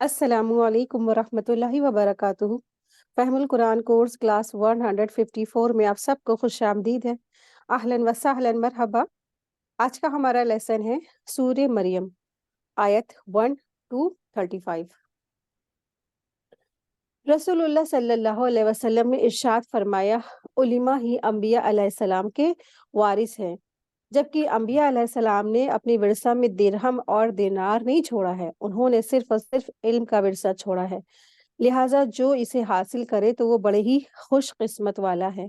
السلام علیکم ورحمۃ اللہ وبرکاتہ۔ فہم القرآن کورس کلاس 154 میں آپ سب کو خوش آمدید ہے۔ اہلاً و سہلاً، مرحبا۔ آج کا ہمارا لیسن ہے سورہ مریم، آیت 1 to 35۔ رسول اللہ صلی اللہ علیہ وسلم نے ارشاد فرمایا، علماء ہی انبیاء علیہ السلام کے وارث ہیں، جبکہ انبیاء علیہ السلام نے اپنے ورثہ میں درہم اور دینار نہیں چھوڑا ہے، انہوں نے صرف اور صرف علم کا ورثہ چھوڑا ہے، لہٰذا جو اسے حاصل کرے تو وہ بڑے ہی خوش قسمت والا ہے۔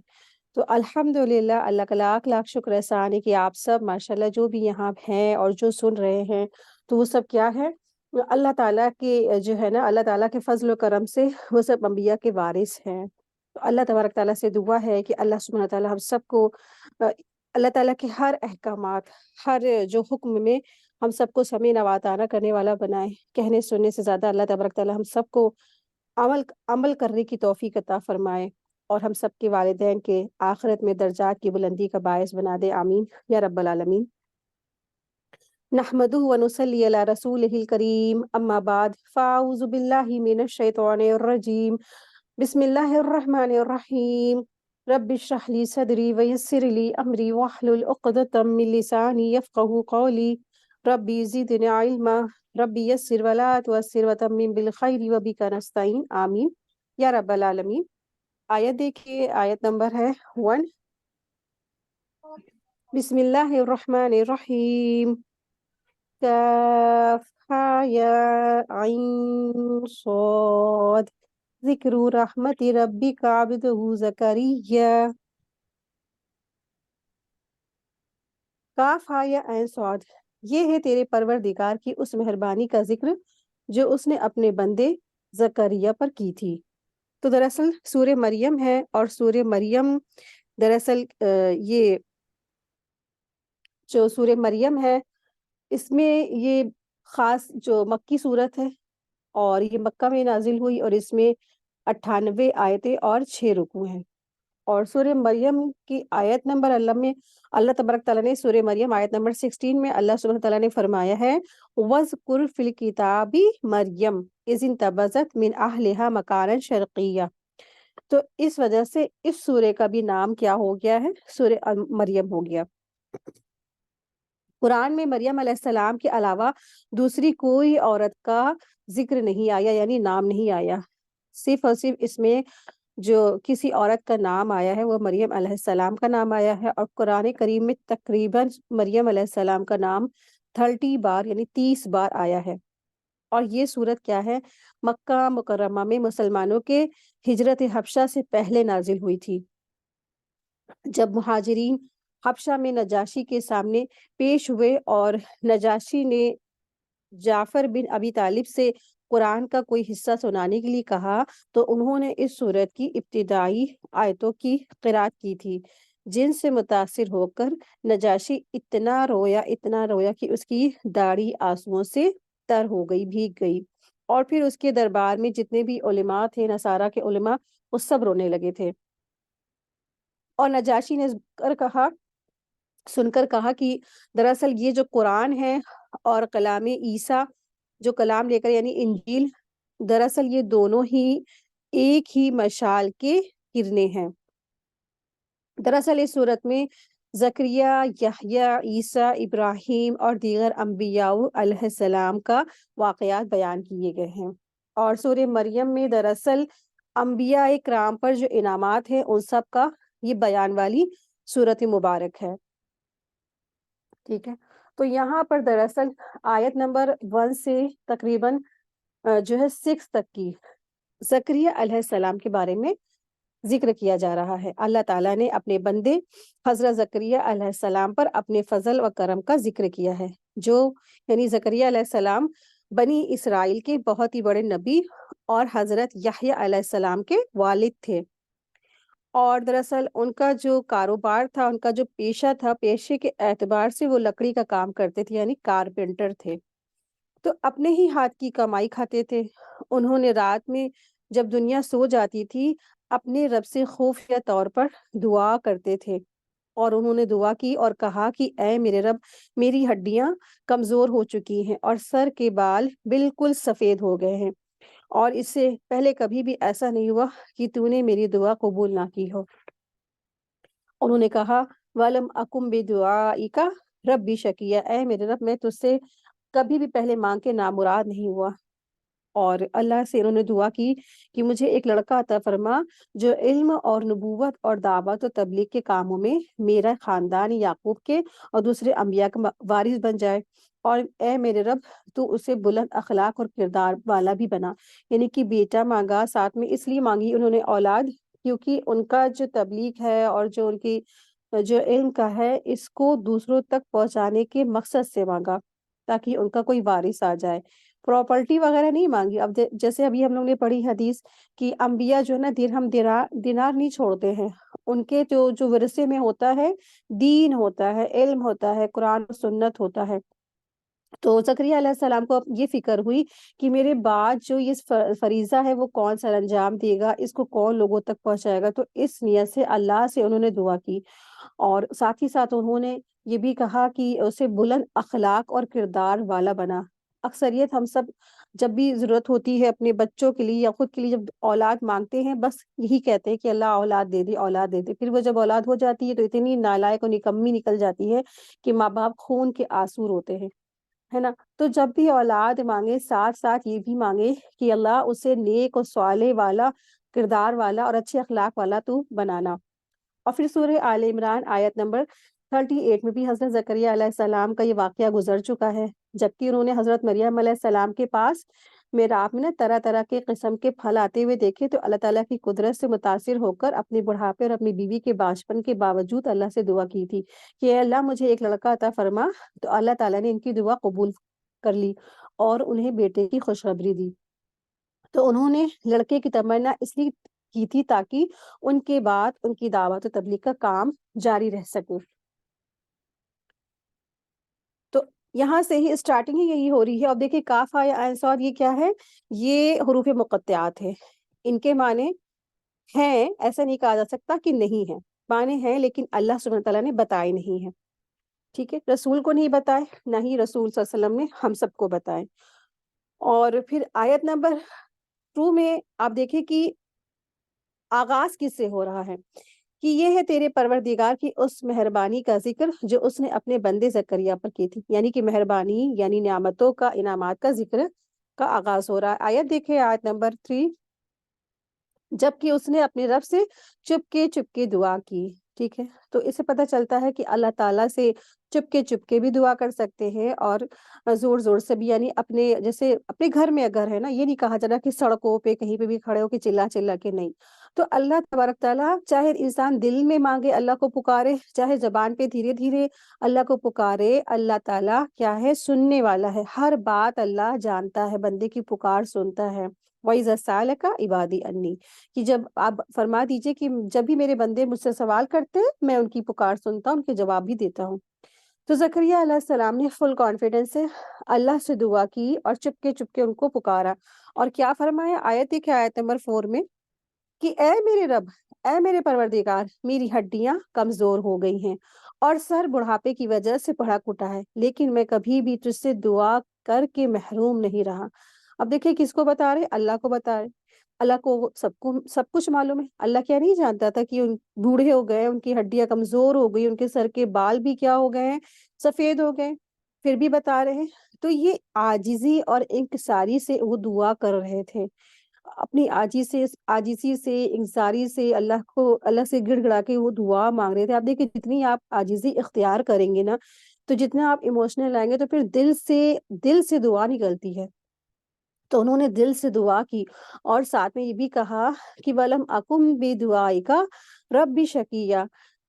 تو الحمدللہ، اللہ کا لاکھ لاکھ شکر احسان ہے کہ آپ سب ماشاءاللہ جو بھی یہاں ہیں اور جو سن رہے ہیں تو وہ سب کیا ہے، اللہ تعالیٰ کے جو ہے نا، اللہ تعالیٰ کے فضل و کرم سے وہ سب انبیاء کے وارث ہیں۔ تو اللہ تبارک تعالیٰ سے دعا ہے کہ اللہ سبحانہ تعالیٰ ہم سب کو اللہ تعالیٰ کے ہر احکامات، ہر جو حکم میں ہم سب کو سمع و اطاعت کرنے والا بنائے۔ کہنے سننے سے زیادہ اللہ تبارک تعالیٰ ہم سب کو عمل کرنے کی توفیق عطا فرمائے، اور ہم سب کے والدین کے آخرت میں درجات کی بلندی کا باعث بنا دے، آمین یا رب العالمین۔ نحمدہ ونصلی علی رسولہ الکریم، اما بعد، فاعوذ باللہ من الشیطان الرجیم، بسم اللہ الرحمن الرحیم، رب اشرح لی صدری ویسر لی امری واحلل عقدۃ من لسانی یفقہوا قولی، ربی زدنی علما، ربی یسر ولا تعسر وتمم بالخیر وبک نستعین، آمین یا رب العالمین۔ آیت دیکھیے، آیت نمبر ہے 1۔ بسم اللہ الرحمن الرحیم، کاف ہا یا عین صاد، ذکر رحمت ربک عبدہ زکریا۔ کاف ہا یا عین صاد، یہ ہے تیرے پروردگار کی اس مہربانی کا ذکر جو اس نے اپنے بندے زکریا پر کی تھی۔ تو دراصل سورہ مریم ہے، اور سورہ مریم دراصل یہ جو سورہ مریم ہے، اس میں یہ خاص جو مکی صورت ہے، اور یہ مکہ میں نازل ہوئی، اور اس میں 98 آیتیں اور 6 رکوع ہیں۔ اور سورہ مریم کی آیت نمبر اللہ تبارک تعالیٰ نے سورہ مریم آیت نمبر 16 میں اللہ سبحانہ تعالیٰ نے فرمایا ہے، وَاذْكُرْ فِي الْكِتَابِ مریم اِذِ انتبذت من اہلہا مکانا شرقیہ۔ تو اس وجہ سے اس سورہ کا بھی نام کیا ہو گیا ہے، سورہ مریم ہو گیا۔ قرآن میں مریم علیہ السلام کے علاوہ دوسری کوئی عورت کا ذکر نہیں آیا، یعنی نام نہیں آیا، صرف اور صرف اس میں جو کسی عورت کا نام آیا ہے وہ مریم علیہ السلام کا نام آیا ہے، اور قرآن کریم میں تقریباً مریم علیہ السلام کا نام 30 بار یعنی 30 بار آیا ہے۔ اور یہ صورت کیا ہے، مکہ مکرمہ میں مسلمانوں کے ہجرت حبشہ سے پہلے نازل ہوئی تھی، جب مہاجرین حبشہ میں نجاشی کے سامنے پیش ہوئے، اور نجاشی نے جعفر بن ابی طالب سے قرآن کا کوئی حصہ سنانے کے لیے کہا، تو انہوں نے اس سورت کی ابتدائی آیتوں کی قرأت کی تھی، جن سے متاثر ہو کر نجاشی اتنا رویا کہ اس کی داڑھی آنسوؤں سے تر ہو گئی، بھیگ گئی، اور پھر اس کے دربار میں جتنے بھی علماء تھے، نصارہ کے علماء، وہ سب رونے لگے تھے۔ اور نجاشی نے سن کر کہا کہ دراصل یہ جو قرآن ہے اور کلام عیسیٰ جو کلام لے کر یعنی انجیل، دراصل یہ دونوں ہی ایک ہی مشعل کے کرنیں ہیں۔ دراصل اس صورت میں زکریا، یحییٰ، عیسیٰ، ابراہیم اور دیگر انبیاء علیہ السلام کا واقعات بیان کیے گئے ہیں، اور سورہ مریم میں دراصل انبیاء کرام پر جو انعامات ہیں ان سب کا یہ بیان والی سورت مبارک ہے، ٹھیک ہے۔ تو یہاں پر دراصل آیت نمبر 1 سے تقریباً جو ہے 6 تک کی زکریا علیہ السلام کے بارے میں ذکر کیا جا رہا ہے۔ اللہ تعالیٰ نے اپنے بندے حضرت زکریا علیہ السلام پر اپنے فضل و کرم کا ذکر کیا ہے، جو یعنی زکریا علیہ السلام بنی اسرائیل کے بہت ہی بڑے نبی اور حضرت یحییٰ علیہ السلام کے والد تھے، اور دراصل ان کا جو کاروبار تھا، ان کا جو پیشہ تھا، پیشے کے اعتبار سے وہ لکڑی کا کام کرتے تھے، یعنی کارپینٹر تھے، تو اپنے ہی ہاتھ کی کمائی کھاتے تھے۔ انہوں نے رات میں جب دنیا سو جاتی تھی اپنے رب سے خفیہ طور پر دعا کرتے تھے، اور انہوں نے دعا کی اور کہا کہ اے میرے رب، میری ہڈیاں کمزور ہو چکی ہیں اور سر کے بال بالکل سفید ہو گئے ہیں، اور اس سے پہلے کبھی بھی ایسا نہیں ہوا کہ تو نے میری دعا قبول نہ کی ہو۔ انہوں نے کہا وَلَمْ أَكُمْ بِدُعَائِكَ رَبِّ شَقِيًّا، اے میرے رب میں تجھ سے کبھی بھی پہلے مانگ کے نامراد نہیں ہوا۔ اور اللہ سے انہوں نے دعا کی کہ مجھے ایک لڑکا عطا فرما جو علم اور نبوت اور دعوت و تبلیغ کے کاموں میں میرا خاندان یعقوب کے اور دوسرے انبیاء کا وارث بن جائے، اور اے میرے رب تو اسے بلند اخلاق اور کردار والا بھی بنا۔ یعنی کہ بیٹا مانگا، ساتھ میں اس لیے مانگی انہوں نے اولاد، کیونکہ ان کا جو تبلیغ ہے اور جو ان کی جو علم کا ہے اس کو دوسروں تک پہنچانے کے مقصد سے مانگا، تاکہ ان کا کوئی وارث آ جائے۔ پراپرٹی وغیرہ نہیں مانگی۔ اب جیسے ابھی ہم لوگ نے پڑھی حدیث کہ انبیاء جو ہے نا درہم دینار نہیں چھوڑتے ہیں، ان کے جو ورثے میں ہوتا ہے دین ہوتا ہے، علم ہوتا ہے، قرآن و سنت ہوتا ہے۔ تو زکریا علیہ السلام کو اب یہ فکر ہوئی کہ میرے بعد جو یہ فریضہ ہے وہ کون سا انجام دے گا، اس کو کون لوگوں تک پہنچائے گا۔ تو اس نیت سے اللہ سے انہوں نے دعا کی، اور ساتھ ہی ساتھ انہوں نے یہ بھی کہا کہ اسے بلند اخلاق اور کردار والا بنا۔ اکثریت ہم سب جب بھی ضرورت ہوتی ہے اپنے بچوں کے لیے یا خود کے لیے جب اولاد مانگتے ہیں، بس یہی کہتے ہیں کہ اللہ اولاد دے دے، اولاد دے دے۔ پھر وہ جب اولاد ہو جاتی ہے تو اتنی نالائق اور نکمی نکل جاتی ہے کہ ماں باپ خون کے آنسو روتے ہیں، ہے نا۔ تو جب بھی اولاد مانگے ساتھ ساتھ یہ بھی مانگے کہ اللہ اسے نیک اور صالح والا کردار والا اور اچھے اخلاق والا تو بنانا۔ اور پھر سورہ آل عمران آیت نمبر 38 میں بھی حضرت زکریا علیہ السلام کا یہ واقعہ گزر چکا ہے، جبکہ انہوں نے حضرت مریم علیہ السلام کے پاس میراب میں نا طرح طرح کے قسم کے پھل آتے ہوئے دیکھے، تو اللہ تعالیٰ کی قدرت سے متاثر ہو کر اپنے بڑھاپے اور اپنی بیوی کے بانجھپن کے باوجود اللہ سے دعا کی تھی کہ اے اللہ مجھے ایک لڑکا عطا فرما۔ تو اللہ تعالیٰ نے ان کی دعا قبول کر لی اور انہیں بیٹے کی خوشخبری دی۔ تو انہوں نے لڑکے کی تمنا اس لیے کی تھی تاکہ ان کے بعد ان کی دعوت و تبلیغ کا کام جاری رہ سکے۔ تو یہاں سے ہی اسٹارٹنگ ہی یہی ہو رہی ہے۔ اب دیکھیں کاف یا عین صاد یہ کیا ہے؟ یہ حروف مقطعات ہے۔ ان کے معنی ہیں، ایسا نہیں کہا جا سکتا کہ نہیں ہے، معنی ہیں، لیکن اللہ سبحانہ تعالیٰ نے بتائے نہیں ہیں، ٹھیک ہے۔ رسول کو نہیں بتائے، نہ ہی رسول صلی اللہ علیہ وسلم نے ہم سب کو بتائے۔ اور پھر آیت نمبر 2 میں آپ دیکھیں کہ آغاز کس سے ہو رہا ہے کہ یہ ہے تیرے پروردگار کی اس مہربانی کا ذکر جو اس نے اپنے بندے زکریا پر کی تھی، یعنی کہ مہربانی یعنی نعمتوں کا، انعامات کا ذکر کا آغاز ہو رہا ہے۔ آیت دیکھیں آیت نمبر 3، جبکہ اس نے اپنے رب سے چپ کے دعا کی، ٹھیک ہے۔ تو اس سے پتہ چلتا ہے کہ اللہ تعالیٰ سے چپ کے بھی دعا کر سکتے ہیں، اور زور زور سے بھی، یعنی اپنے جیسے اپنے گھر میں اگر ہے نا، یہ نہیں کہا جانا کہ سڑکوں پہ کہیں پہ بھی کھڑے ہو کے چلا کے نہیں۔ تو اللہ تبارک تعالیٰ چاہے انسان دل میں مانگے، اللہ کو پکارے، چاہے زبان پہ دھیرے دھیرے اللہ کو پکارے، اللہ تعالیٰ کیا ہے؟ سننے والا ہے، ہر بات اللہ جانتا ہے، بندے کی پکار سنتا ہے۔ وَإِذَا سَأَلَكَ عِبَادِي عَنِّي، کہ جب آپ فرما دیجئے کہ جب بھی میرے بندے مجھ سے سوال کرتے ہیں میں ان کی پکار سنتا ہوں، ان کے جواب بھی دیتا ہوں۔ تو زکریا علیہ السلام نے فل کانفیڈنس سے اللہ سے دعا کی اور چپ کے ان کو پکارا، اور کیا فرمایا؟ آیت دیکھیں آیت نمبر 4 میں کہ اے میرے رب، اے میرے پروردگار، میری ہڈیاں کمزور ہو گئی ہیں اور سر بڑھاپے کی وجہ سے بڑا کٹا ہے، لیکن میں کبھی بھی تجھ سے دعا کر کے محروم نہیں رہا۔ اب دیکھیں کس کو بتا رہے؟ اللہ کو بتا رہے۔ اللہ کو سب کچھ معلوم ہے۔ اللہ کیا نہیں جانتا تھا کہ ان بوڑھے ہو گئے، ان کی ہڈیاں کمزور ہو گئی، ان کے سر کے بال بھی کیا ہو گئے ہیں؟ سفید ہو گئے، پھر بھی بتا رہے ہیں۔ تو یہ عاجزی اور انکساری سے وہ دعا کر رہے تھے، اپنی عاجزی سے انکساری سے اللہ سے گڑ گڑا کے وہ دعا مانگ رہے تھے۔ آپ دیکھیں جتنی آپ عاجزی اختیار کریں گے نا، تو جتنا آپ ایموشنل آئیں گے تو پھر دل سے دعا نکلتی ہے۔ تو انہوں نے دل سے دعا کی، اور ساتھ میں یہ بھی کہا کہ وَلَمْ أَكُمْ بِدُعَائِكَ رَبِّ شَقِيًّا،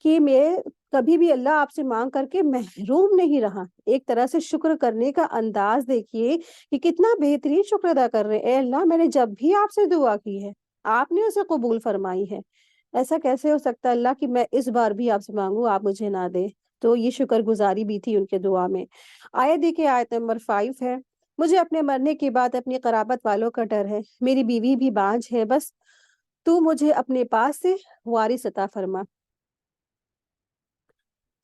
کہ میں کبھی بھی اللہ آپ سے مانگ کر کے محروم نہیں رہا۔ ایک طرح سے شکر کرنے کا انداز دیکھیے کہ کتنا بہترین شکر ادا کر رہے ہیں۔ اے اللہ میں نے جب بھی آپ سے دعا کی ہے آپ نے اسے قبول فرمائی ہے، ایسا کیسے ہو سکتا ہے اللہ کہ میں اس بار بھی آپ سے مانگوں آپ مجھے نہ دیں؟ تو یہ شکر گزاری بھی تھی ان کے دعا میں۔ آیت دیکھیں آیت نمبر 5 ہے، مجھے اپنے مرنے کے بعد اپنی قرابت والوں کا ڈر ہے، میری بیوی بھی بانجھ ہے، بس تو مجھے اپنے پاس سے وارث عطا فرما۔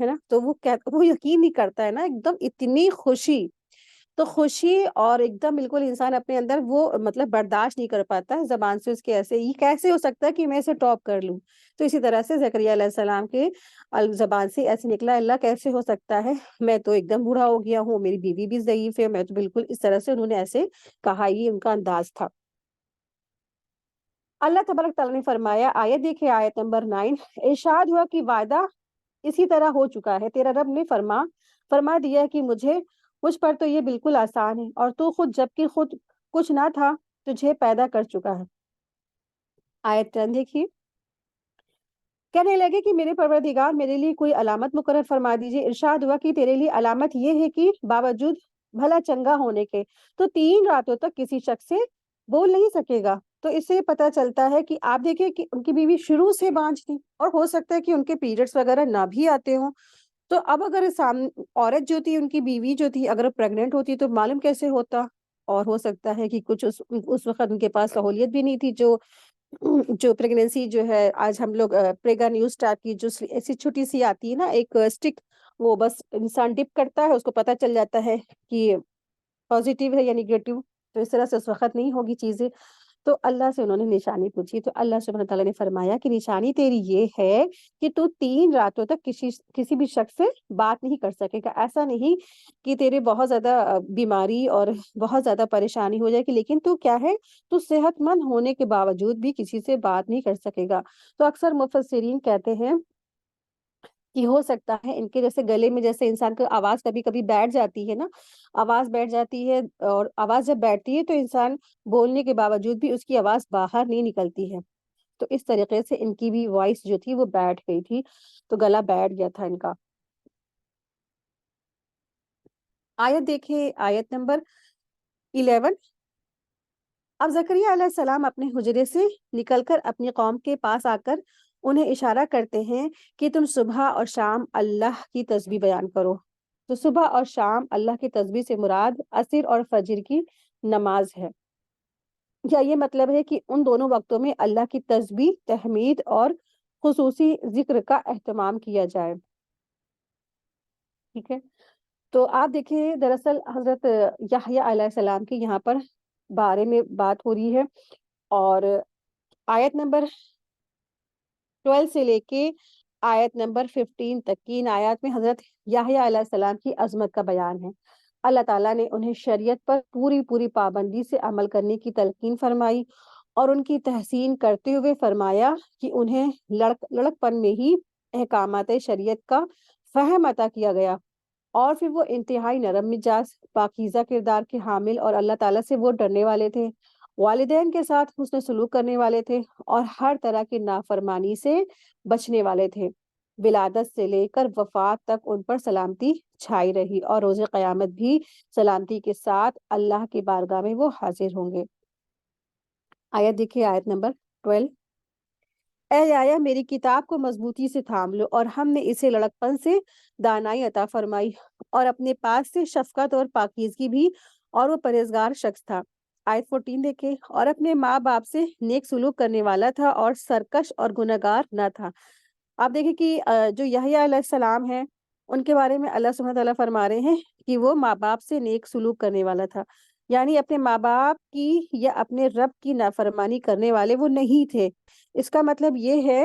ہے نا, تو وہ یقین نہیں کرتا ہے نا, ایک دم اتنی خوشی, تو خوشی اور ایک دم بالکل انسان اپنے اندر وہ مطلب برداشت نہیں کر پاتا ہے زبان سے اس کے, ایسے یہ کیسے ہو سکتا ہے کہ میں اسے ٹاپ کر لوں. تو اسی طرح سے زکریا علیہ السلام کے زبان سے ایسے نکلا, اللہ کیسے ہو سکتا ہے, میں تو ایک دم بوڑھا ہو گیا ہوں, میری بیوی بھی ضعیف ہے, میں تو بالکل, اس طرح سے انہوں نے ایسے کہا, یہ ان کا انداز تھا. اللہ تبارک تعالیٰ نے فرمایا, آیت دیکھے آیت نمبر 9, ارشاد ہوا کہ وعدہ اسی طرح ہو چکا ہے, تیرا رب نے فرما دیا ہے کہ مجھ پر تو یہ بالکل آسان ہے, اور تو خود جبکہ خود کچھ نہ تھا تجھے پیدا کر چکا ہے. آیت 10 دیکھیے, کہنے لگے کہ میرے پروردگار میرے لیے کوئی علامت مقرر فرما دیجیے. ارشاد ہوا کہ تیرے لیے علامت یہ ہے کہ باوجود بھلا چنگا ہونے کے تو 3 راتوں تک کسی شخص سے بول نہیں سکے گا. تو اس سے پتہ چلتا ہے کہ آپ دیکھیں کہ ان کی بیوی شروع سے بانجھ تھی, اور ہو سکتا ہے کہ ان کے پیریڈس وغیرہ نہ بھی آتے ہوں. تو اب اگر عورت جو تھی, ان کی بیوی جو تھی, اگر پریگننٹ ہوتی تو معلوم کیسے ہوتا, اور ہو سکتا ہے کہ کچھ اس وقت ان کے پاس سہولیت بھی نہیں تھی, جو پریگنینسی جو ہے, آج ہم لوگ پریگا نیوز اسٹارٹ کی جو ایسی چھوٹی سی آتی ہے نا, ایک اسٹک, وہ بس انسان ڈپ کرتا ہے, اس کو پتہ چل جاتا ہے کہ پازیٹیو ہے یا نیگیٹو. تو اس طرح سے اس وقت نہیں ہوگی چیزیں. تو اللہ سے انہوں نے نشانی پوچھی, تو اللہ سبحانہ تعالیٰ نے فرمایا کہ نشانی تیری یہ ہے کہ تو 3 راتوں تک کسی بھی شخص سے بات نہیں کر سکے گا. ایسا نہیں کہ تیرے بہت زیادہ بیماری اور بہت زیادہ پریشانی ہو جائے گی, لیکن تو کیا ہے, تو صحت مند ہونے کے باوجود بھی کسی سے بات نہیں کر سکے گا. تو اکثر مفسرین کہتے ہیں کہ ہو سکتا ہے ان کے جیسے گلے میں, جیسے انسان کی آواز کبھی کبھی بیٹھ جاتی ہے نا, آواز بیٹھ جاتی ہے, اور آواز جب بیٹھتی ہے تو انسان بولنے کے باوجود بھی اس کی آواز باہر نہیں نکلتی ہے. تو اس طریقے سے ان کی بھی وائس جو تھی وہ بیٹھ گئی تھی, تو گلا بیٹھ گیا تھا ان کا. آیت دیکھیں آیت نمبر 11, اب زکریا علیہ السلام اپنے حجرے سے نکل کر اپنی قوم کے پاس آ کر انہیں اشارہ کرتے ہیں کہ تم صبح اور شام اللہ کی تسبیح بیان کرو. تو صبح اور شام اللہ کی تسبیح سے مراد عصر اور فجر کی نماز ہے, یا یہ مطلب ہے کہ ان دونوں وقتوں میں اللہ کی تسبیح, تحمید اور خصوصی ذکر کا اہتمام کیا جائے. ٹھیک ہے, تو آپ دیکھیں دراصل حضرت یحییٰ علیہ السلام کی یہاں پر بارے میں بات ہو رہی ہے, اور آیت نمبر 12 سے لے کے آیت نمبر 15 تک کی ان آیات میں حضرت یحییٰ علیہ السلام کی عظمت کا بیان ہے. اللہ تعالیٰ نے انہیں شریعت پر پوری پابندی سے عمل کرنے کی تلقین فرمائی, اور ان کی تحسین کرتے ہوئے فرمایا کہ انہیں لڑک پن میں ہی احکامات شریعت کا فہم عطا کیا گیا, اور پھر وہ انتہائی نرم مزاج, پاکیزہ کردار کے حامل اور اللہ تعالیٰ سے وہ ڈرنے والے تھے, والدین کے ساتھ حسن سلوک کرنے والے تھے, اور ہر طرح کی نافرمانی سے بچنے والے تھے. ولادت سے لے کر وفات تک ان پر سلامتی چھائی رہی, اور روز قیامت بھی سلامتی کے ساتھ اللہ کی بارگاہ میں وہ حاضر ہوں گے. آیت دیکھیے آیت نمبر 12, اے یحییٰ میری کتاب کو مضبوطی سے تھام لو, اور ہم نے اسے لڑکپن سے دانائی عطا فرمائی, اور اپنے پاس سے شفقت اور پاکیزگی بھی, اور وہ پرہیزگار شخص تھا. آیت 14 دیکھیں, اور اپنے ماں باپ سے نیک سلوک کرنے والا تھا, اور سرکش اور گنہگار نہ تھا. آپ دیکھیں کہ جو یحییٰ علیہ السلام ہیں, ان کے بارے میں اللہ سبحانہ تعالیٰ فرما رہے ہیں کہ وہ ماں باپ سے نیک سلوک کرنے والا تھا, یعنی اپنے ماں باپ کی یا اپنے رب کی نافرمانی کرنے والے وہ نہیں تھے. اس کا مطلب یہ ہے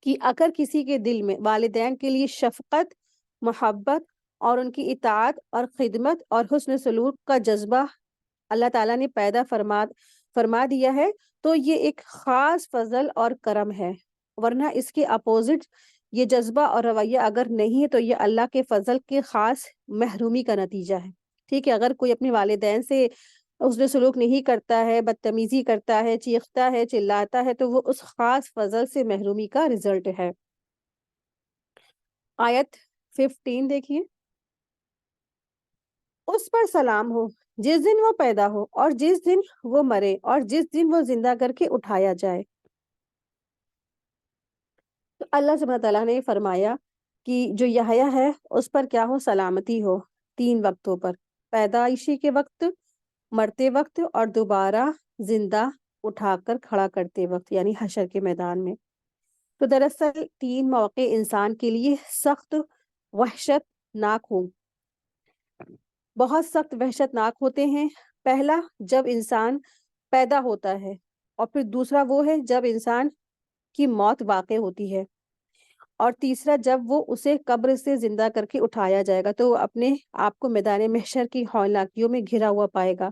کہ اگر کسی کے دل میں والدین کے لیے شفقت, محبت اور ان کی اطاعت اور خدمت اور حسن سلوک کا جذبہ اللہ تعالیٰ نے پیدا فرما دیا ہے, تو یہ ایک خاص فضل اور کرم ہے, ورنہ اس کے اپوزٹ یہ جذبہ اور رویہ اگر نہیں ہے تو یہ اللہ کے فضل کے خاص محرومی کا نتیجہ ہے. ٹھیک ہے, اگر کوئی اپنے والدین سے حسن سلوک نہیں کرتا ہے, بدتمیزی کرتا ہے, چیختا ہے, چلاتا ہے, تو وہ اس خاص فضل سے محرومی کا رزلٹ ہے. آیت 15 دیکھیے, اس پر سلام ہو جس دن وہ پیدا ہو, اور جس دن وہ مرے, اور جس دن وہ زندہ کر کے اٹھایا جائے. تو اللہ سبحانہ تعالیٰ نے فرمایا کہ جو یحییٰ ہے اس پر کیا ہو, سلامتی ہو 3 وقتوں پر, پیدائشی کے وقت, مرتے وقت, اور دوبارہ زندہ اٹھا کر کھڑا کرتے وقت, یعنی حشر کے میدان میں. تو دراصل 3 موقع انسان کے لیے سخت وحشت ناک بہت سخت وحشت ناک ہوتے ہیں۔ پہلا، جب انسان پیدا ہوتا ہے، اور پھر دوسرا وہ ہے جب انسان کی موت واقع ہوتی ہے، اور تیسرا جب وہ اسے قبر سے زندہ کر کے اٹھایا جائے گا تو وہ اپنے آپ کو میدان محشر کی ہولناکیوں میں گھرا ہوا پائے گا۔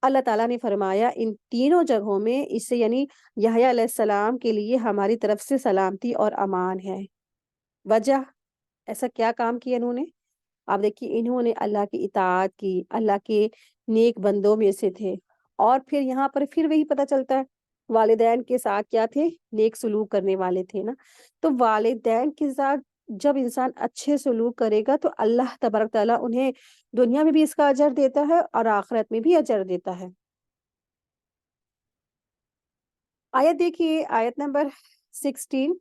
اللہ تعالیٰ نے فرمایا ان تینوں جگہوں میں اس سے یعنی یحییٰ علیہ السلام کے لیے ہماری طرف سے سلامتی اور امان ہے۔ وجہ، ایسا کیا کام کیا انہوں نے؟ آپ دیکھیے، انہوں نے اللہ کی اطاعت کی، اللہ کے نیک بندوں میں سے تھے، اور پھر یہاں پر پھر وہی پتہ چلتا ہے والدین کے ساتھ کیا تھے، نیک سلوک کرنے والے تھے نا۔ تو والدین کے ساتھ جب انسان اچھے سلوک کرے گا تو اللہ تبارک تعالیٰ انہیں دنیا میں بھی اس کا اجر دیتا ہے اور آخرت میں بھی اجر دیتا ہے۔ آیت دیکھیے، آیت نمبر 16،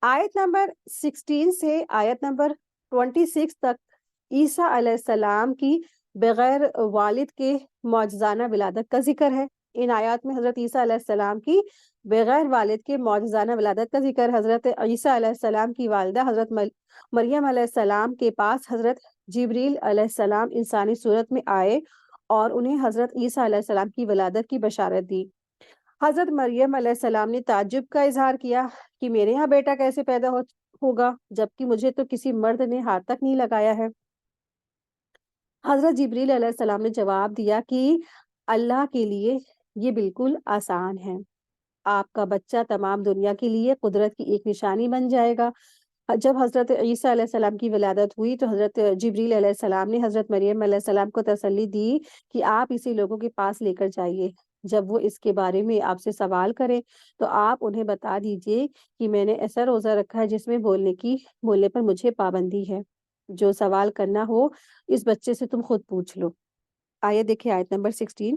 آیت نمبر 16 سے آیت نمبر 26 تک عیسیٰ علیہ السلام کی بغیر والد کے معجزانہ ولادت کا ذکر ہے۔ ان آیات میں حضرت عیسیٰ علیہ السلام کی بغیر والد کے معجزانہ ولادت کا ذکر ہے۔ حضرت عیسیٰ علیہ السلام کی والدہ حضرت مریم علیہ السلام کے پاس حضرت جبریل علیہ السلام انسانی صورت میں آئے اور انہیں حضرت عیسیٰ علیہ السلام کی ولادت کی بشارت دی۔ حضرت مریم علیہ السلام نے تعجب کا اظہار کیا کہ میرے یہاں بیٹا کیسے پیدا ہوگا جبکہ مجھے تو کسی مرد نے ہاتھ تک نہیں لگایا ہے۔ حضرت جبریل علیہ السلام نے جواب دیا کہ اللہ کے لیے یہ بالکل آسان ہے، آپ کا بچہ تمام دنیا کے لیے قدرت کی ایک نشانی بن جائے گا۔ جب حضرت عیسیٰ علیہ السلام کی ولادت ہوئی تو حضرت جبریل علیہ السلام نے حضرت مریم علیہ السلام کو تسلی دی کہ آپ اسے لوگوں کے پاس لے کر جائیے، جب وہ اس کے بارے میں آپ سے سوال کریں تو آپ انہیں بتا دیجئے کہ میں نے ایسا روزہ رکھا ہے جس میں بولنے پر مجھے پابندی ہے، جو سوال کرنا ہو اس بچے سے تم خود پوچھ لو۔ آیت دیکھیں، آیت نمبر 16،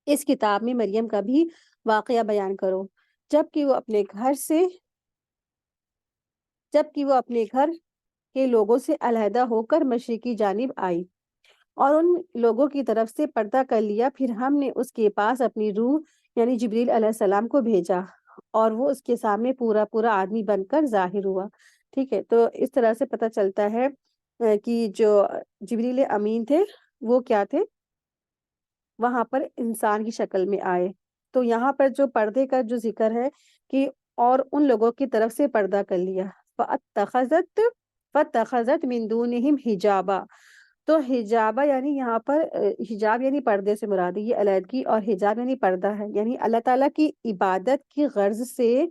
اس کتاب میں مریم کا بھی واقعہ بیان کرو جبکہ وہ اپنے گھر کے لوگوں سے علیحدہ ہو کر مشرقی جانب آئی اور ان لوگوں کی طرف سے پردہ کر لیا، پھر ہم نے اس کے پاس اپنی روح یعنی جبریل علیہ السلام کو بھیجا اور وہ اس کے سامنے پورا آدمی بن کر ظاہر ہوا۔ ٹھیک ہے، تو اس طرح سے پتہ چلتا ہے کہ جو جبریل امین تھے وہ کیا تھے، وہاں پر انسان کی شکل میں آئے۔ تو یہاں پر جو پردے کا جو ذکر ہے کہ اور ان لوگوں کی طرف سے پردہ کر لیا، فَاتَّخَذَتْ مِن دُونِهِمْ حِجَابًا۔ تو حجابہ یعنی یہاں پر حجاب یعنی پردے سے مراد ہے، یہ علیحدگی، اور حجاب یعنی پردہ ہے، یعنی اللہ تعالیٰ کی عبادت کی غرض سے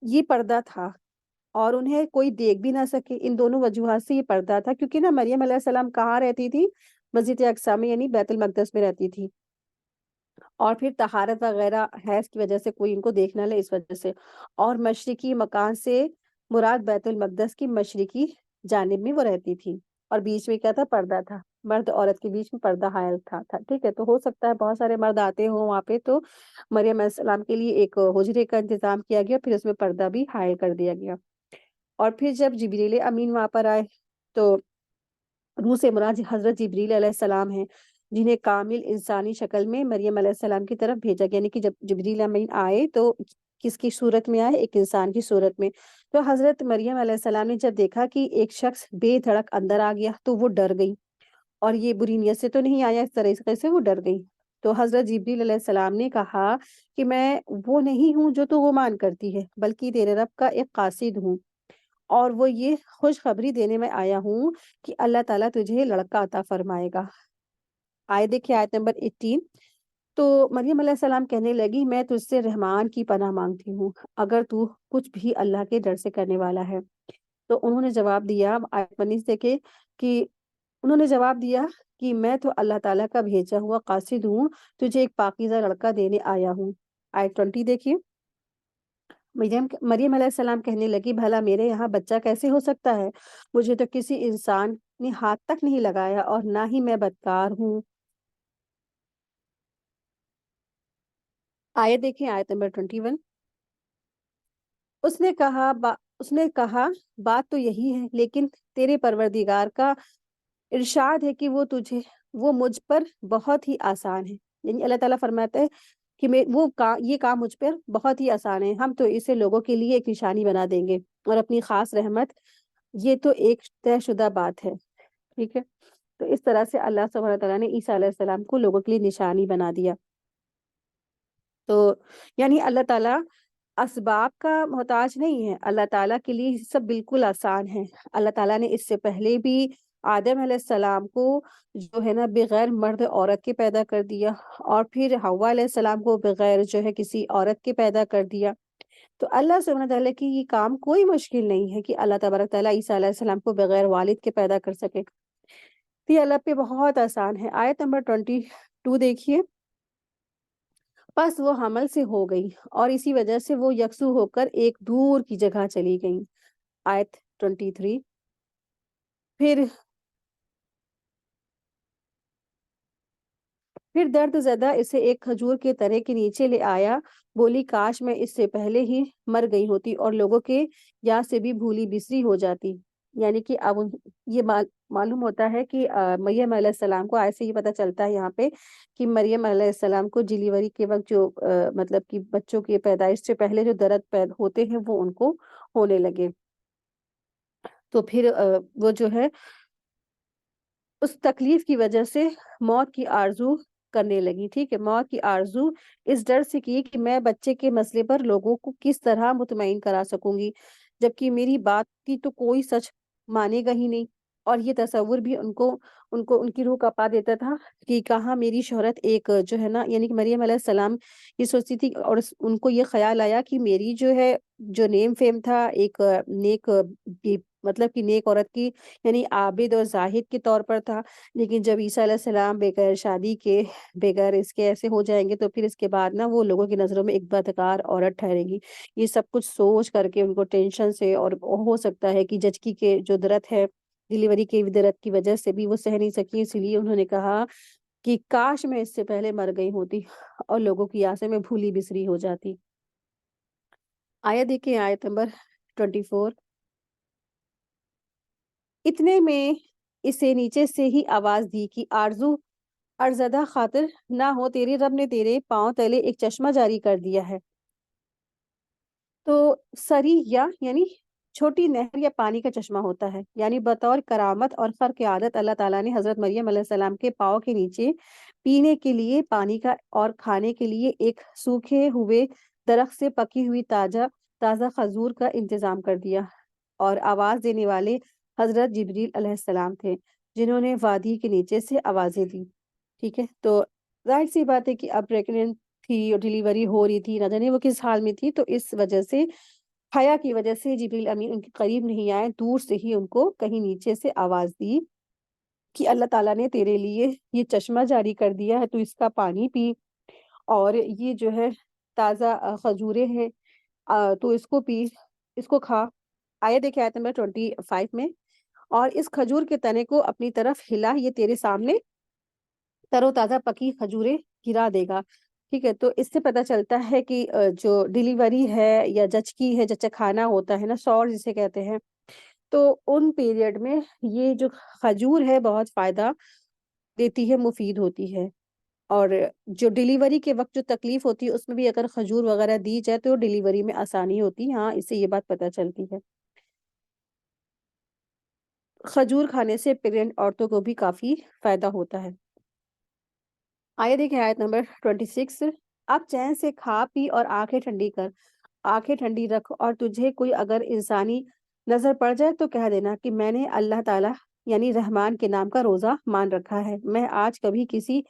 یہ پردہ تھا اور انہیں کوئی دیکھ بھی نہ سکے۔ ان دونوں وجوہات سے یہ پردہ تھا، کیونکہ نا مریم علیہ السلام کہاں رہتی تھی؟ مسجد اقصی میں یعنی بیت المقدس میں رہتی تھی، اور پھر طہارت وغیرہ حیض کی وجہ سے کوئی ان کو دیکھ نہ لے اس وجہ سے، اور مشرقی مکان سے مراد بیت المقدس کی مشرقی جانب میں وہ رہتی تھی، اور بیچ میں کیا تھا؟ پردہ تھا، مرد عورت کے بیچ میں پردہ حائل تھا۔ ٹھیک ہے، تو ہو سکتا ہے بہت سارے مرد آتے ہوں وہاں پہ، تو مریم علیہ السلام کے لیے ایک حجرے کا انتظام کیا گیا، پھر اس میں پردہ بھی حائل کر دیا گیا۔ اور پھر جب جبریل امین وہاں پر آئے تو روح سے مراد حضرت جبریل علیہ السلام ہیں، جنہیں کامل انسانی شکل میں مریم علیہ السلام کی طرف بھیجا گیا، یعنی کہ جب جبریل امین آئے تو کس کی صورت میں آئے؟ ایک انسان کی صورت میں۔ تو حضرت مریم علیہ السلام نے جب دیکھا کہ ایک شخص بے دھڑک اندر آ گیا تو وہ ڈر گئی، اور یہ بری نیت سے تو نہیں آیا، اس طریقے سے وہ ڈر گئی۔ تو حضرت جبریل علیہ السلام نے کہا کہ میں وہ نہیں ہوں جو تو گمان کرتی ہے، بلکہ تیرے رب کا ایک قاصد ہوں، اور وہ یہ خوشخبری دینے میں آیا ہوں کہ اللہ تعالیٰ تجھے لڑکا عطا فرمائے گا۔ آیت دیکھیں، آیت نمبر 18، تو مریم علیہ السلام کہنے لگی میں تجھ سے رحمان کی پناہ مانگتی ہوں اگر تو کچھ بھی اللہ کے ڈر سے کرنے والا ہے۔ تو انہوں نے جواب دیا، آیت 19 دیکھے کہ انہوں نے جواب دیا کہ میں تو اللہ تعالیٰ کا بھیجا ہوا قاصد ہوں، تجھے ایک پاکیزہ لڑکا دینے آیا ہوں۔ آیت 20 دیکھیے، مریم علیہ السلام کہنے لگی بھلا میرے یہاں بچہ کیسے ہو سکتا ہے؟ مجھے تو کسی انسان نے ہاتھ تک نہیں لگایا اور نہ ہی میں بدکار ہوں۔ آیت دیکھیں، آیت نمبر 21، اس نے کہا بات تو یہی ہے، لیکن تیرے پروردگار کا ارشاد ہے کہ وہ مجھ پر بہت ہی آسان ہے، یعنی اللہ تعالیٰ فرماتے ہیں کہ یہ کام مجھ پر بہت ہی آسان ہے، ہم تو اسے لوگوں کے لیے ایک نشانی بنا دیں گے اور اپنی خاص رحمت، یہ تو ایک طے شدہ بات ہے، ٹھیک ہے۔ تو اس طرح سے اللہ سبحانہ تعالیٰ نے عیسیٰ علیہ السلام کو لوگوں کے لیے نشانی بنا دیا۔ تو یعنی اللہ تعالیٰ اسباب کا محتاج نہیں ہے، اللہ تعالیٰ کے لیے سب بالکل آسان ہے۔ اللہ تعالیٰ نے اس سے پہلے بھی آدم علیہ السلام کو جو ہے نا بغیر مرد عورت کے پیدا کر دیا، اور پھر حوا علیہ السلام کو بغیر جو ہے کسی عورت کے پیدا کر دیا۔ تو اللہ سبحانہ تعالیٰ کی یہ کام کوئی مشکل نہیں ہے کہ اللہ تبارک تعالیٰ عیسیٰ علیہ السلام کو بغیر والد کے پیدا کر سکے، تو یہ اللہ پہ بہت آسان ہے۔ آیت نمبر 22 دیکھیے، پس وہ حمل سے ہو گئی اور اسی وجہ سے وہ یکسو ہو کر ایک دور کی جگہ چلی گئی۔ آیت 23، پھر درد زدہ اسے ایک کھجور کے تنے کے نیچے لے آیا، بولی کاش میں اس سے پہلے ہی مر گئی ہوتی اور لوگوں کے یاد سے بھی بھولی بسری ہو جاتی۔ یعنی کہ اب یہ معلوم ہوتا ہے کہ مریم علیہ السلام کو ایسے ہی پتہ چلتا ہے یہاں پہ کہ مریم علیہ السلام کو ڈیلیوری کے وقت جو مطلب کہ بچوں کی پیدائش سے پہلے جو درد پیدا ہوتے ہیں وہ ان کو ہونے لگے۔ تو پھر وہ جو ہے اس تکلیف کی وجہ سے موت کی آرزو کرنے لگی، ٹھیک ہے، موت کی آرزو اس ڈر سے کی کہ میں بچے کے مسئلے پر لوگوں کو کس طرح مطمئن کرا سکوں گی، جبکہ میری بات کی تو کوئی سچ مانے گا ہی نہیں۔ اور یہ تصور بھی ان کی روح کپا دیتا تھا کہ کہاں میری شہرت ایک جو ہے نا، یعنی کہ مریم علیہ السلام یہ سوچتی تھی، اور ان کو یہ خیال آیا کہ میری جو ہے جو نیم فیم تھا ایک نیک مطلب کہ نیک عورت کی، یعنی عابد اور زاہد کے طور پر تھا، لیکن جب عیسیٰ علیہ السلام بغیر شادی کے بغیر اس کے ایسے ہو جائیں گے تو پھر اس کے بعد نا وہ لوگوں کی نظروں میں ایک بدکار عورت ٹھہرے گی۔ یہ سب کچھ سوچ کر کے ان کو ٹینشن سے، اور ہو سکتا ہے کہ جچکی کے جو درد ہے ڈیلیوری کے درد کی وجہ سے بھی وہ سہ نہیں سکی، اس لیے انہوں نے کہا کہ کاش میں اس سے پہلے مر گئی ہوتی اور لوگوں کی آسے میں بھولی بسری ہو جاتی۔ آیت دیکھیں، آیت نمبر 24، اتنے میں اسے نیچے سے ہی آواز دی کہ آرزو ارزدہ خاطر نہ ہو، تیرے رب نے تیرے پاؤں تلے ایک چشمہ جاری کر دیا ہے۔ تو سری یعنی چھوٹی نہر یا پانی کا چشمہ ہوتا ہے، یعنی بطور کرامت اور خرق عادت اللہ تعالیٰ نے حضرت مریم علیہ السلام کے پاؤں کے نیچے پینے کے لیے پانی کا اور کھانے کے لیے ایک سوکھے ہوئے درخت سے پکی ہوئی تازہ کھجور کا انتظام کر دیا، اور آواز دینے والے حضرت جبریل علیہ السلام تھے جنہوں نے وادی کے نیچے سے آوازیں دی، ٹھیک ہے۔ تو ظاہر سی بات ہے کہ اب پریگننٹ تھی اور ڈیلیوری ہو رہی تھی، نہ جانے وہ کس حال میں تھی، تو اس وجہ سے حیا کی وجہ سے جبریل امین ان کے قریب نہیں آئے، دور سے ہی ان کو کہیں نیچے سے آواز دی کہ اللہ تعالیٰ نے تیرے لیے یہ چشمہ جاری کر دیا ہے، تو اس کا پانی پی، اور یہ جو ہے تازہ کھجوریں ہیں، تو اس کو پی، اس کو کھا۔ آیت دیکھیں، آیت نمبر 25 میں، اور اس کھجور کے تنے کو اپنی طرف ہلا، یہ تیرے سامنے تر و تازہ پکی کھجوریں گرا دے گا، ٹھیک ہے۔ تو اس سے پتہ چلتا ہے کہ جو ڈیلیوری ہے یا جچکی ہے، جچکھانا ہوتا ہے نا، سور جسے کہتے ہیں، تو ان پیریڈ میں یہ جو کھجور ہے بہت فائدہ دیتی ہے، مفید ہوتی ہے، اور جو ڈیلیوری کے وقت جو تکلیف ہوتی ہے اس میں بھی اگر کھجور وغیرہ دی جائے تو ڈیلیوری میں آسانی ہوتی ہے، ہاں اس سے یہ بات پتہ چلتی ہے۔ کھجور کھانے سے پریگننٹ عورتوں کو بھی کافی فائدہ ہوتا ہے۔ آیت دیکھیں، آیت نمبر 26، اب چین سے کھا پی اور آنکھیں ٹھنڈی کر، آنکھیں ٹھنڈی رکھ، اور تجھے کوئی اگر انسانی نظر پڑ جائے تو کہہ دینا کہ میں نے اللہ تعالیٰ یعنی رحمان کے نام کا روزہ مان رکھا ہے، میں آج کبھی کسی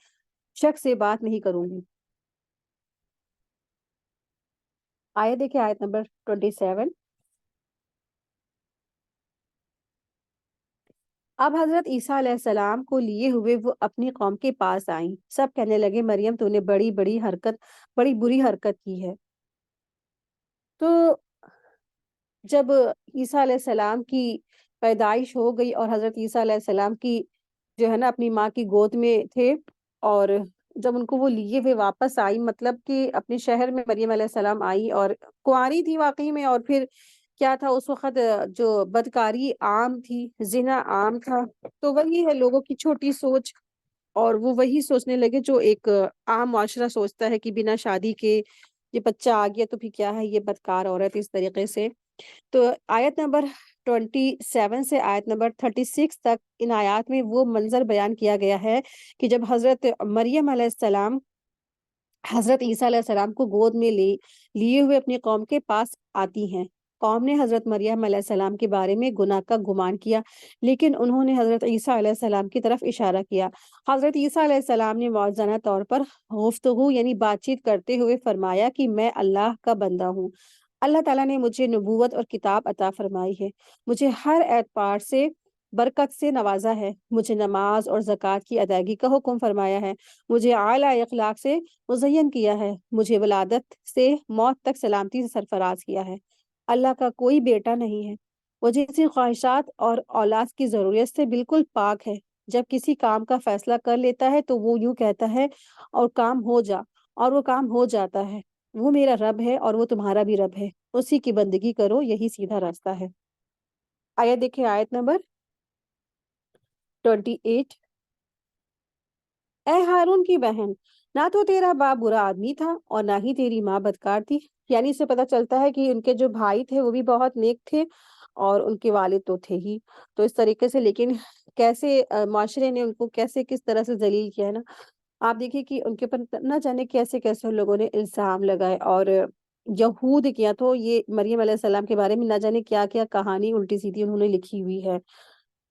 شخص سے بات نہیں کروں گی۔ آیت دیکھیں، آیت نمبر 27، اب حضرت عیسیٰ علیہ السلام کو لیے ہوئے وہ اپنی قوم کے پاس آئیں، سب کہنے لگے مریم تو نے بڑی بری حرکت کی ہے۔ تو جب عیسیٰ علیہ السلام کی پیدائش ہو گئی اور حضرت عیسیٰ علیہ السلام کی جو ہے نا اپنی ماں کی گود میں تھے، اور جب ان کو وہ لیے ہوئے واپس آئی، مطلب کہ اپنے شہر میں مریم علیہ السلام آئی اور کنواری تھی واقعی میں، اور پھر کیا تھا اس وقت جو بدکاری عام تھی، زنا عام تھا، تو وہی ہے لوگوں کی چھوٹی سوچ اور وہ وہی سوچنے لگے جو ایک عام معاشرہ سوچتا ہے کہ بنا شادی کے یہ بچہ آ گیا تو پھر کیا ہے، یہ بدکار عورت اس طریقے سے۔ تو آیت نمبر 27 سے آیت نمبر 36 تک ان آیات میں وہ منظر بیان کیا گیا ہے کہ جب حضرت مریم علیہ السلام حضرت عیسیٰ علیہ السلام کو گود میں لیے ہوئے اپنی قوم کے پاس آتی ہیں۔ قوم نے حضرت مریم علیہ السلام کے بارے میں گناہ کا گمان کیا، لیکن انہوں نے حضرت عیسیٰ علیہ السلام کی طرف اشارہ کیا۔ حضرت عیسیٰ علیہ السلام نے موازنہ طور پر گفتگو یعنی بات چیت کرتے ہوئے فرمایا کہ میں اللہ کا بندہ ہوں۔ اللہ تعالیٰ نے مجھے نبوت اور کتاب عطا فرمائی ہے، مجھے ہر اعتبار سے برکت سے نوازا ہے، مجھے نماز اور زکوٰۃ کی ادائیگی کا حکم فرمایا ہے، مجھے اعلیٰ اخلاق سے مزین کیا ہے، مجھے ولادت سے موت تک سلامتی سے سرفراز کیا ہے۔ اللہ کا کوئی بیٹا نہیں ہے، وہ جنسی خواہشات اور اولاد کی ضرورت سے بالکل پاک ہے۔ جب کسی کام کا فیصلہ کر لیتا ہے تو وہ یوں کہتا ہے اور وہ کام ہو جاتا ہے۔ وہ میرا رب ہے اور وہ تمہارا بھی رب ہے، اسی کی بندگی کرو، یہی سیدھا راستہ ہے۔ آیت دیکھیں، آیت نمبر 28۔ اے ہارون کی بہن، نہ تو تیرا باپ برا آدمی تھا اور نہ ہی تیری ماں بدکار تھی۔ یعنی اس سے پتہ چلتا ہے کہ ان کے جو بھائی تھے وہ بھی بہت نیک تھے اور ان کے والد تو تھے ہی۔ تو اس طریقے سے لیکن کیسے معاشرے نے ان کو کیسے کس طرح سے ذلیل کیا ہے نا۔ آپ دیکھیے کہ ان کے اوپر نہ جانے کیسے کیسے لوگوں نے الزام لگائے، اور یہود کیا تو یہ مریم علیہ السلام کے بارے میں نہ جانے کیا کیا کہانی الٹی سیدھی انہوں نے لکھی ہوئی ہے۔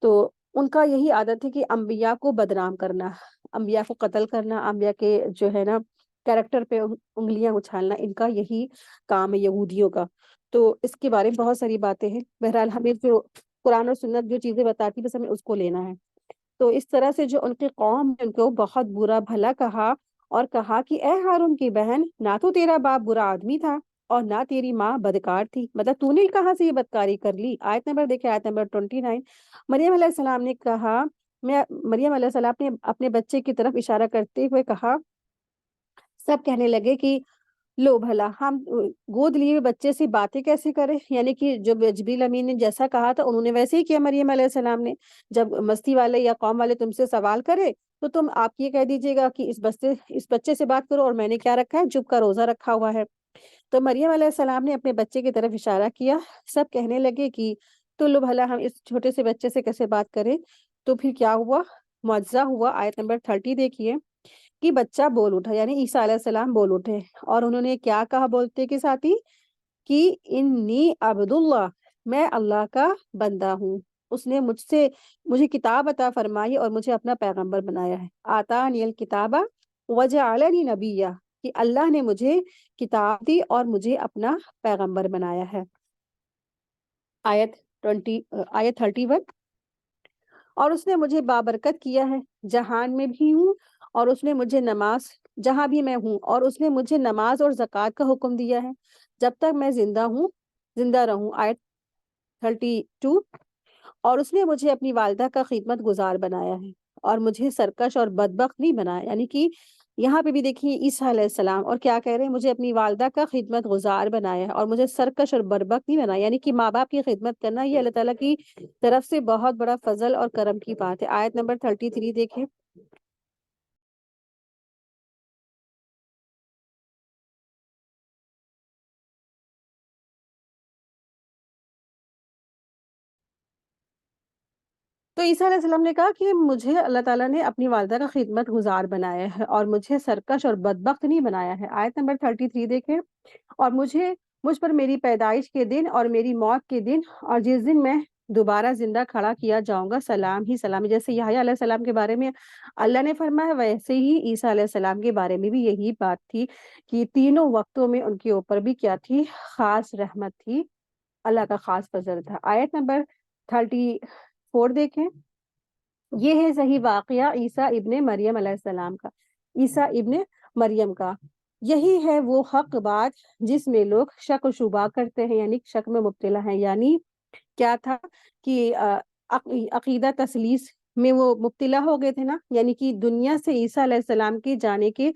تو ان کا یہی عادت ہے کہ انبیاء کو بدنام کرنا، انبیاء کو قتل کرنا، انبیاء کے جو ہے نا کیریکٹر پہ انگلیاں اچھالنا، ان کا یہی کام ہے یہودیوں کا۔ تو اس کے بارے میں بہت ساری باتیں ہیں، بہرحال ہمیں جو قرآن اور سنت جو چیزیں بتاتی بس ہمیں اس کو لینا ہے۔ تو اس طرح سے جو ان کی قوم نے ان کو بہت برا بھلا کہا اور کہا کہ اے ہارون کی بہن، نہ تو تیرا باپ برا آدمی تھا اور نہ تیری ماں بدکار تھی، مطلب تو نے کہاں سے یہ بدکاری کر لی۔ آیت نمبر دیکھیں، آیت نمبر 29۔ مریم علیہ السلام نے کہا، مریم علیہ السلام نے اپنے بچے کی طرف اشارہ کرتے ہوئے کہا، سب کہنے لگے کہ لو بھلا ہم گود لیے ہوئے بچے سے باتیں کیسے کریں، یعنی کہ جو جبریل امین نے جیسا کہا تھا انہوں نے ویسے ہی کیا مریم علیہ السلام نے۔ جب مستی والے یا قوم والے تم سے سوال کرے تو تم آپ یہ کہہ دیجیے گا کہ اس بچے سے بات کرو اور میں نے کیا رکھا ہے، چپ کا روزہ رکھا ہوا ہے۔ تو مریم علیہ السلام نے اپنے بچے کی طرف اشارہ کیا، سب کہنے لگے کہ تو لو بھلا ہم اس چھوٹے سے بچے سے کیسے بات کریں۔ تو پھر کیا ہوا، معجزہ ہوا۔ آیت نمبر 30 دیکھیے کہ بچہ بول اٹھا، یعنی عیسیٰ علیہ السلام بول اٹھے، اور انہوں نے کیا کہا بولتے کے ساتھ ہی کہ انی عبد اللہ، میں اللہ کا بندہ ہوں، اس نے مجھے کتاب عطا فرمائی اور مجھے اپنا پیغمبر بنایا ہے۔ آتانی الکتاب وجعلنی نبیہ، کہ اللہ نے مجھے کتاب دی اور مجھے اپنا پیغمبر بنایا ہے۔ آیت 31۔ اور اس نے مجھے بابرکت کیا ہے، جہان میں بھی ہوں اور اس نے مجھے جہاں بھی میں ہوں اور اس نے مجھے نماز اور زکوٰۃ کا حکم دیا ہے جب تک میں زندہ رہوں۔ آیت 32۔ اور اس نے مجھے اپنی والدہ کا خدمت گزار بنایا ہے اور مجھے سرکش اور بدبخت نہیں بنایا، یعنی کہ یہاں پہ بھی دیکھیے عیسیٰ علیہ السلام اور کیا کہہ رہے ہیں، مجھے اپنی والدہ کا خدمت گزار بنایا ہے اور مجھے سرکش اور بدبخت نہیں بنایا، یعنی کہ ماں باپ کی خدمت کرنا یہ اللہ تعالیٰ کی طرف سے بہت بڑا فضل اور کرم کی بات ہے۔ آیت نمبر 33 دیکھیں۔ تو عیسیٰ علیہ السلام نے کہا کہ مجھے اللہ تعالیٰ نے اپنی والدہ کا خدمت گزار بنایا ہے اور مجھے سرکش اور بدبخت نہیں بنایا ہے۔ آیت نمبر 33 دیکھیں۔ اور مجھ پر میری پیدائش کے دن اور میری موت کے دن اور جس دن میں دوبارہ زندہ کھڑا کیا جاؤں گا سلام ہی سلام ہے۔ جیسے یحییٰ علیہ السلام کے بارے میں اللہ نے فرمایا، ویسے ہی عیسیٰ علیہ السلام کے بارے میں بھی یہی بات تھی کہ تینوں وقتوں میں ان کے اوپر بھی کیا تھی، خاص رحمت تھی، اللہ کا خاص فضل تھا۔ آیت نمبر 34 دیکھیں۔ یہ ہے صحیح واقعہ عیسیٰ ابن مریم علیہ السلام کا، عیسیٰ ابن مریم کا۔ یہی ہے وہ حق بات جس میں لوگ شک و شبہ کرتے ہیں، یعنی شک میں مبتلا ہیں۔ یعنی کیا تھا کہ عقیدہ تثلیث میں وہ مبتلا ہو گئے تھے نا، یعنی کہ دنیا سے عیسیٰ علیہ السلام کے جانے کے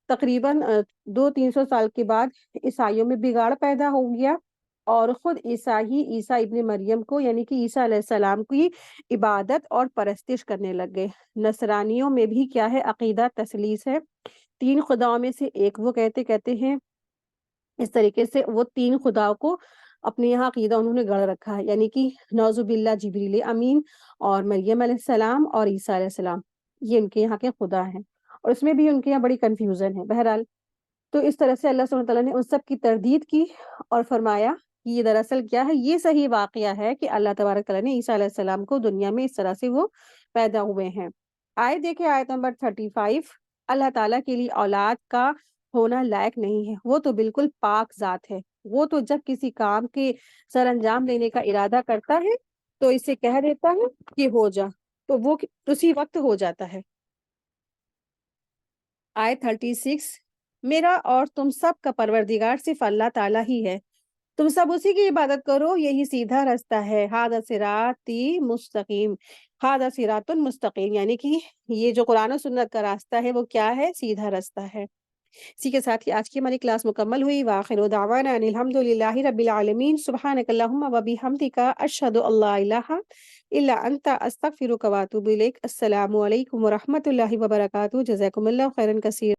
تقریباً 200-300 سال کے بعد عیسائیوں میں بگاڑ پیدا ہو گیا اور خود عیسیٰ ابن مریم کو یعنی کہ عیسیٰ علیہ السلام کی عبادت اور پرستش کرنے لگ گئے۔ نصرانیوں میں بھی کیا ہے؟ عقیدہ تثلیث ہے، 3 خداؤں میں سے ایک وہ کہتے ہیں۔ اس طریقے سے وہ 3 خداؤں کو اپنے یہاں عقیدہ انہوں نے گڑھ رکھا ہے، یعنی کہ نعوذ باللہ جبریل امین اور مریم علیہ السلام اور عیسیٰ علیہ السلام، یہ ان کے یہاں کے خدا ہیں، اور اس میں بھی ان کے یہاں بڑی کنفیوژن ہے۔ بہرحال تو اس طرح سے اللہ سبحانہ تعالیٰ نے ان سب کی تردید کی اور فرمایا کہ یہ دراصل کیا ہے؟ یہ صحیح واقعہ ہے کہ اللہ تبارک تعالیٰ نے عیسیٰ علیہ السلام کو دنیا میں اس طرح سے وہ پیدا ہوئے ہیں۔ آیت دیکھیں، آیت نمبر 35۔ اللہ تعالیٰ کے لیے اولاد کا ہونا لائق نہیں ہے، وہ تو بالکل پاک ذات ہے، وہ تو جب کسی کام کے سر انجام دینے کا ارادہ کرتا ہے تو اسے کہہ دیتا ہے کہ ہو جا، تو وہ اسی وقت ہو جاتا ہے۔ آیت 36، میرا اور تم سب کا پروردگار صرف اللہ تعالیٰ ہی ہے، تم سب اسی کی عبادت کرو، یہی سیدھا رستہ ہے، ھذا صراطی مستقیم، ھذا صراط مستقیم، یعنی کہ یہ جو قرآن و سنت کا راستہ ہے وہ کیا ہے؟ سیدھا رستہ ہے۔ اسی کے ساتھ ہی آج کی ہماری کلاس مکمل ہوئی۔ وآخر دعوانا ان الحمد للہ رب العالمین، سبحانک اللہم و بحمدک، اشہد ان لا الہ الا انت، استغفرک و اتوب الیک۔ السلام علیکم و رحمۃ اللہ وبرکاتہ۔ جزاکم اللہ خیرا کثیرا۔